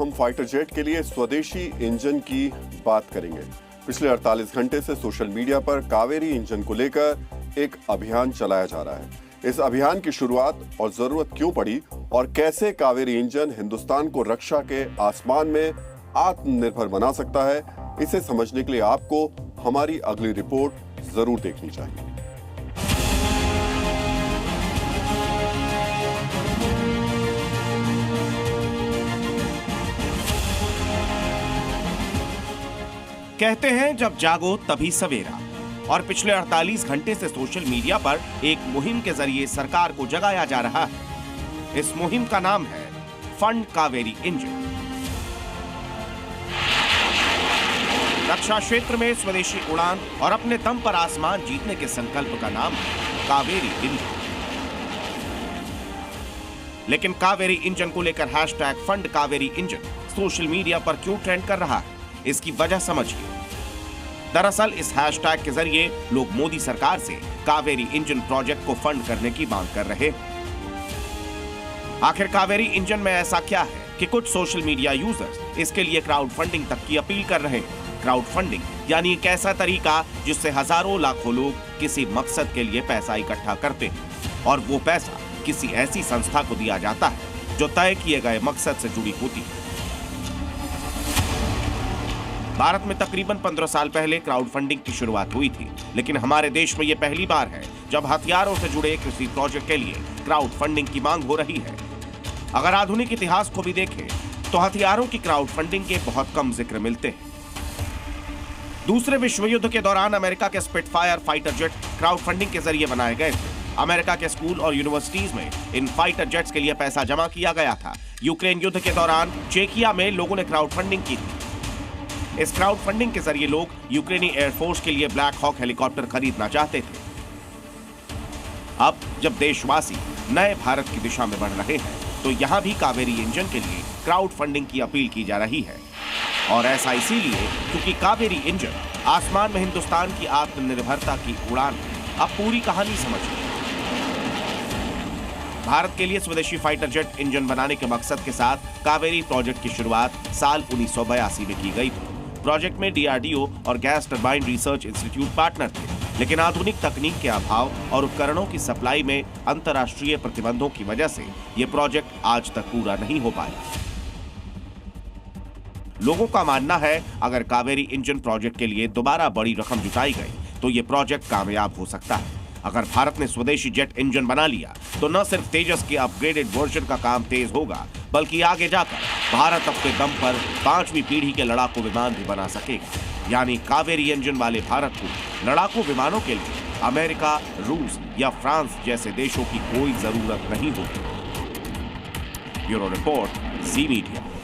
हम fighter jet के लिए स्वदेशी इंजन की बात करेंगे। पिछले 48 घंटे से सोशल मीडिया पर कावेरी इंजन को लेकर एक अभियान चलाया जा रहा है। इस अभियान की शुरुआत और जरूरत क्यों पड़ी और कैसे कावेरी इंजन हिंदुस्तान को रक्षा के आसमान में आत्मनिर्भर बना सकता है, इसे समझने के लिए आपको हमारी अगली रिपोर्ट जरूर देखनी चाहिए। कहते हैं जब जागो तभी सवेरा, और पिछले 48 घंटे से सोशल मीडिया पर एक मुहिम के जरिए सरकार को जगाया जा रहा है। इस मुहिम का नाम है फंड कावेरी इंजन। रक्षा क्षेत्र में स्वदेशी उड़ान और अपने दम पर आसमान जीतने के संकल्प का नाम है कावेरी इंजन। लेकिन कावेरी इंजन को लेकर hashtag fund Kaveri engine social media पर क्यों ट्रेंड कर रहा है, इसकी वजह समझिए। दरअसल इस हैशटैग के जरिए लोग मोदी सरकार से कावेरी इंजन प्रोजेक्ट को फंड करने की मांग कर रहे हैं। आखिर कावेरी इंजन में ऐसा क्या है कि कुछ सोशल मीडिया यूजर्स इसके लिए क्राउड फंडिंग तक की अपील कर रहे हैं। क्राउड फंडिंग यानी एक ऐसा तरीका जिससे हजारों लाखों लोग किसी मकसद के लिए पैसा इकट्ठा करते हैं और वो पैसा किसी ऐसी संस्था को दिया जाता है जो तय किए गए मकसद से जुड़ी होती है। भारत में तकरीबन 15 साल पहले क्राउड फंडिंग की शुरुआत हुई थी, लेकिन हमारे देश में यह पहली बार है जब हथियारों से जुड़े किसी प्रोजेक्ट के लिए क्राउड फंडिंग की मांग हो रही है। अगर आधुनिक इतिहास को भी देखें तो हथियारों की क्राउड फंडिंग के बहुत कम जिक्र मिलते हैं। दूसरे विश्व युद्ध के दौरान अमेरिका के Spitfire fighter jet crowd funding के जरिए बनाए गए थे। अमेरिका के स्कूल और यूनिवर्सिटीज में इन फाइटर जेट्स के लिए पैसा जमा किया गया था। यूक्रेन युद्ध के दौरान चेकिया में लोगों ने क्राउड फंडिंग की थी। इस क्राउड फंडिंग के जरिए लोग यूक्रेनी एयरफोर्स के लिए ब्लैक हॉक हेलीकॉप्टर खरीदना चाहते थे। अब जब देशवासी नए भारत की दिशा में बढ़ रहे हैं तो यहां भी कावेरी इंजन के लिए क्राउड फंडिंग की अपील की जा रही है। और ऐसा इसीलिए क्योंकि कावेरी इंजन आसमान में हिंदुस्तान की आत्मनिर्भरता की उड़ान है। अब पूरी कहानी समझिए। भारत के लिए स्वदेशी फाइटर जेट इंजन बनाने के मकसद के साथ कावेरी प्रोजेक्ट की शुरुआत साल 1982 में की गई थी। प्रोजेक्ट में डीआरडीओ और gas turbine research institute partner थे, लेकिन आधुनिक तकनीक के अभाव और उपकरणों की सप्लाई में अंतर्राष्ट्रीय प्रतिबंधों की वजह से यह प्रोजेक्ट आज तक पूरा नहीं हो पाया। लोगों का मानना है अगर कावेरी इंजन प्रोजेक्ट के लिए दोबारा बड़ी रकम जुटाई गई तो यह प्रोजेक्ट कामयाब हो सकता है। अगर भारत ने स्वदेशी जेट इंजन बना लिया तो न सिर्फ तेजस के अपग्रेडेड वर्जन का काम तेज होगा, बल्कि आगे जाकर भारत अपने दम पर 5वीं पीढ़ी के लड़ाकू विमान भी बना सकेगा। यानी कावेरी इंजन वाले भारत को लड़ाकू विमानों के लिए अमेरिका, रूस या फ्रांस जैसे देशों की कोई जरूरत नहीं होगी। ब्यूरो रिपोर्ट, जी मीडिया।